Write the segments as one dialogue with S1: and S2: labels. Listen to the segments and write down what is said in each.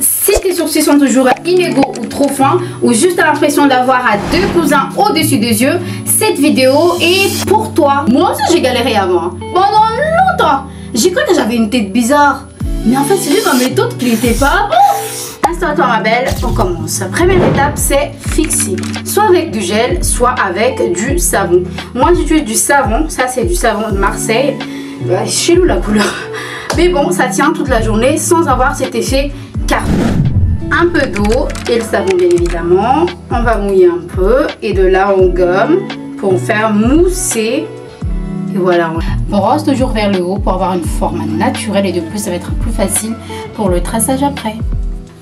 S1: Si tes sourcils sont toujours inégaux ou trop fins ou juste à l'impression d'avoir deux cousins au-dessus des yeux, cette vidéo est pour toi. Moi aussi j'ai galéré avant. Pendant longtemps, j'ai cru que j'avais une tête bizarre. Mais en fait c'est juste ma méthode qui n'était pas bon. Installe-toi ma belle, on commence. Première étape c'est fixer. Soit avec du gel, soit avec du savon. Moi j'utilise du savon, ça c'est du savon de Marseille. Chez nous la couleur. Mais bon, ça tient toute la journée sans avoir cet effet carton. Un peu d'eau et le savon bien évidemment. On va mouiller un peu et de là on gomme pour faire mousser. Et voilà. On brosse toujours vers le haut pour avoir une forme naturelle et de plus ça va être plus facile pour le traçage après.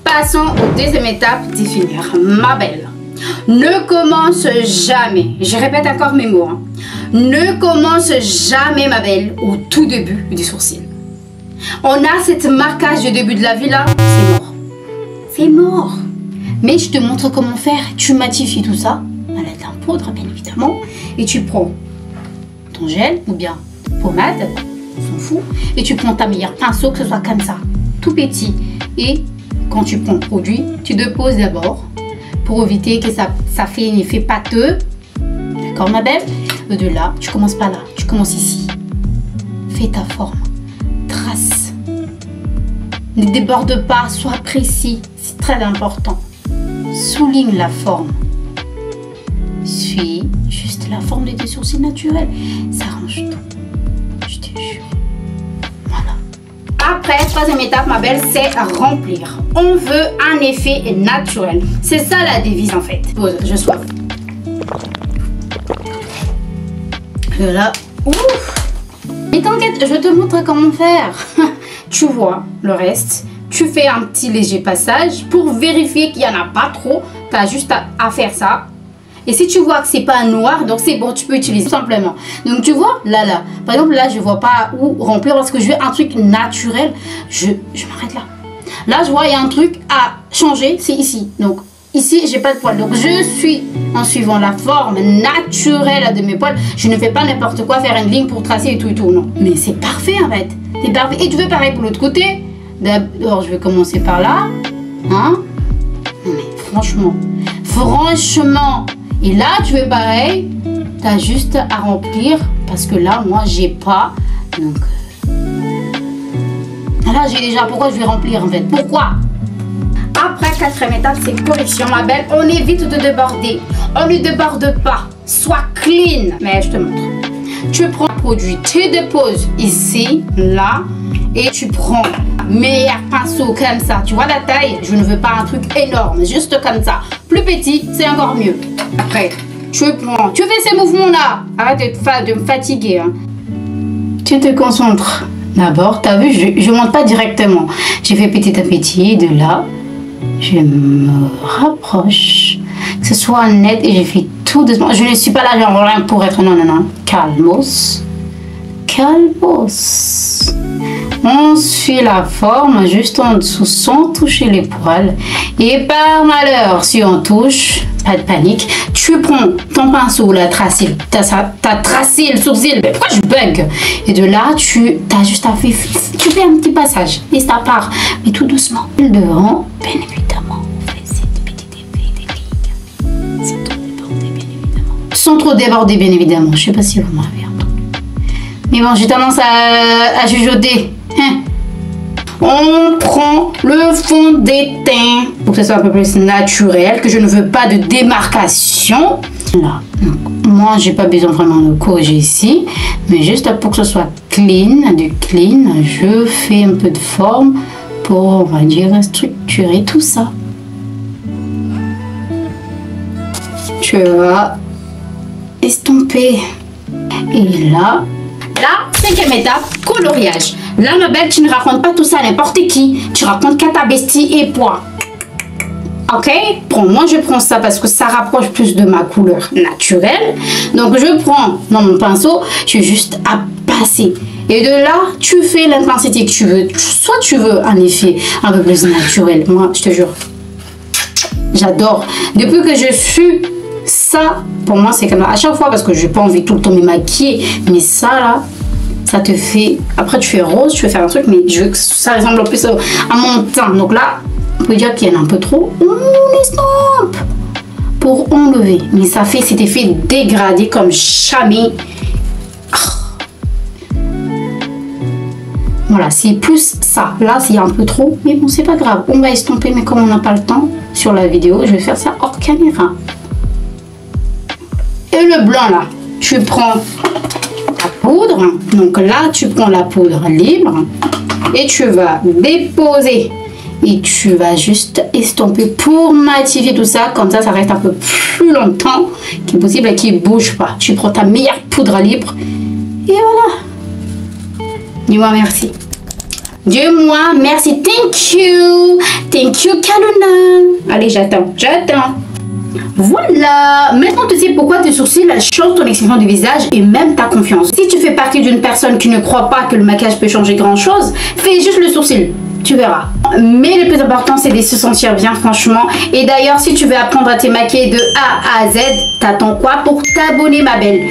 S1: Passons aux deuxième étape, définir. Ma belle, ne commence jamais, je répète encore mes mots, ne commence jamais ma belle au tout début du sourcil. On a cette marquage du début de la vie là, c'est mort. C'est mort. Mais je te montre comment faire. Tu matifies tout ça à l'aide d'un poudre bien évidemment. Et tu prends ton gel ou bien pommade, on s'en fout. Et tu prends ta meilleure pinceau, que ce soit comme ça, tout petit. Et quand tu prends le produit, tu déposes d'abord pour éviter que ça fait un effet pâteux. D'accord ma belle? Et de là, tu commences pas là, tu commences ici. Fais ta forme. Trace. Ne déborde pas, sois précis, c'est très important. Souligne la forme. Suis juste la forme de tes sourcils naturels. Ça arrange tout. Je te jure. Voilà. Après, troisième étape, ma belle, c'est remplir. On veut un effet naturel. C'est ça la devise en fait. Pause, je sois. Et là, ouf. Mais t'inquiète, je te montre comment faire. Tu vois le reste. Tu fais un petit léger passage pour vérifier qu'il n'y en a pas trop. Tu as juste à faire ça. Et si tu vois que c'est pas noir, donc c'est bon, tu peux utiliser tout simplement. Donc tu vois, là. Par exemple, là, je vois pas où remplir parce que je veux un truc naturel. Je m'arrête là. Là, je vois, il y a un truc à changer, c'est ici. Donc ici, j'ai pas de poils. Donc je suis en suivant la forme naturelle de mes poils. Je ne fais pas n'importe quoi, faire une ligne pour tracer et tout, non. Mais c'est parfait en fait. C'est parfait. Et tu veux pareil pour l'autre côté. D'abord, je vais commencer par là. Hein? Non mais franchement. Et là, tu veux pareil. Tu as juste à remplir. Parce que là, moi, j'ai pas. Donc. Là, j'ai déjà. Pourquoi je vais remplir en fait? Pourquoi? Après, quatrième étape, c'est correction, ma belle. On évite de déborder. On ne déborde pas. Sois clean. Mais je te montre. Tu prends le produit, tu déposes ici, là. Et tu prends meilleur pinceau comme ça. Tu vois la taille? Je ne veux pas un truc énorme. Juste comme ça. Plus petit, c'est encore mieux. Après, tu prends. Tu fais ces mouvements-là. Arrête de me fatiguer. Hein. Tu te concentres. D'abord, tu as vu, je ne monte pas directement. J'ai fait petit à petit. De là, je me rapproche. Que ce soit net et je fais tout doucement. Je ne suis pas là genre rien pour être... Non. Calmos. On suit la forme juste en dessous sans toucher les poils. Et par malheur, si on touche, pas de panique, tu prends ton pinceau, la tracé. T'as tracé le sourcil. Mais pourquoi je bug? Et de là, tu as juste à faire. Tu fais un petit passage. Et ça part. Mais tout doucement. Devant, bien évidemment, on fait ces petits effets des lignes. Sans trop déborder, bien évidemment. Sans trop déborder, bien évidemment. Je sais pas si vous m'avez entendu. Mais bon, j'ai tendance à jugeoter. On prend le fond des teints pour que ce soit un peu plus naturel, que je ne veux pas de démarcation. Là, donc, moi, j'ai pas besoin vraiment de corriger ici, mais juste pour que ce soit clean, je fais un peu de forme pour, on va dire, structurer tout ça. Tu vas estomper. Et là, cinquième étape, coloriage. Là, ma belle, tu ne racontes pas tout ça à n'importe qui. Tu racontes qu'à ta bestie et poids. Ok? Bon, moi, je prends ça parce que ça rapproche plus de ma couleur naturelle. Donc, je prends dans mon pinceau, je vais juste à passer. Et de là, tu fais l'intensité que tu veux. Soit tu veux un effet un peu plus naturel. Moi, je te jure, j'adore. Depuis que je suis... Ça, pour moi, c'est comme à chaque fois parce que j'ai pas envie tout le temps de me maquiller. Mais ça, là, ça te fait... Après, tu fais rose, tu veux faire un truc, mais je veux que ça ressemble en plus à mon teint. Donc là, on peut dire qu'il y en a un peu trop, on estompe pour enlever. Mais ça fait cet effet dégradé comme jamais. Voilà, c'est plus ça. Là, s'il y a un peu trop, mais bon, c'est pas grave. On va estomper, mais comme on n'a pas le temps sur la vidéo, je vais faire ça hors caméra. Et le blanc, là, tu prends la poudre. Donc là, tu prends la poudre libre et tu vas déposer. Et tu vas juste estomper pour matifier tout ça. Comme ça reste un peu plus longtemps qu'il est possible et qu'il ne bouge pas. Tu prends ta meilleure poudre libre. Et voilà. Dis-moi merci. Dis-moi merci. Thank you. Thank you, Kaluna. Allez, j'attends. Voilà, maintenant tu sais pourquoi tes sourcils changent ton expression du visage et même ta confiance. Si tu fais partie d'une personne qui ne croit pas que le maquillage peut changer grand chose, fais juste le sourcil, tu verras. Mais le plus important c'est de se sentir bien franchement. Et d'ailleurs si tu veux apprendre à te maquiller de A à Z, t'attends quoi pour t'abonner ma belle?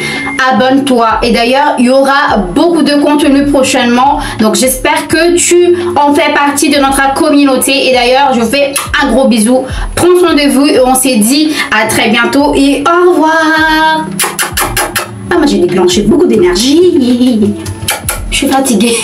S1: Abonne-toi. Et d'ailleurs il y aura beaucoup de contenu prochainement. Donc j'espère que tu en fais partie de notre communauté. Et d'ailleurs je vous fais un gros bisou. Prends soin de vous et on s'est dit à très bientôt et au revoir. Ah moi j'ai déclenché beaucoup d'énergie. Je suis fatiguée.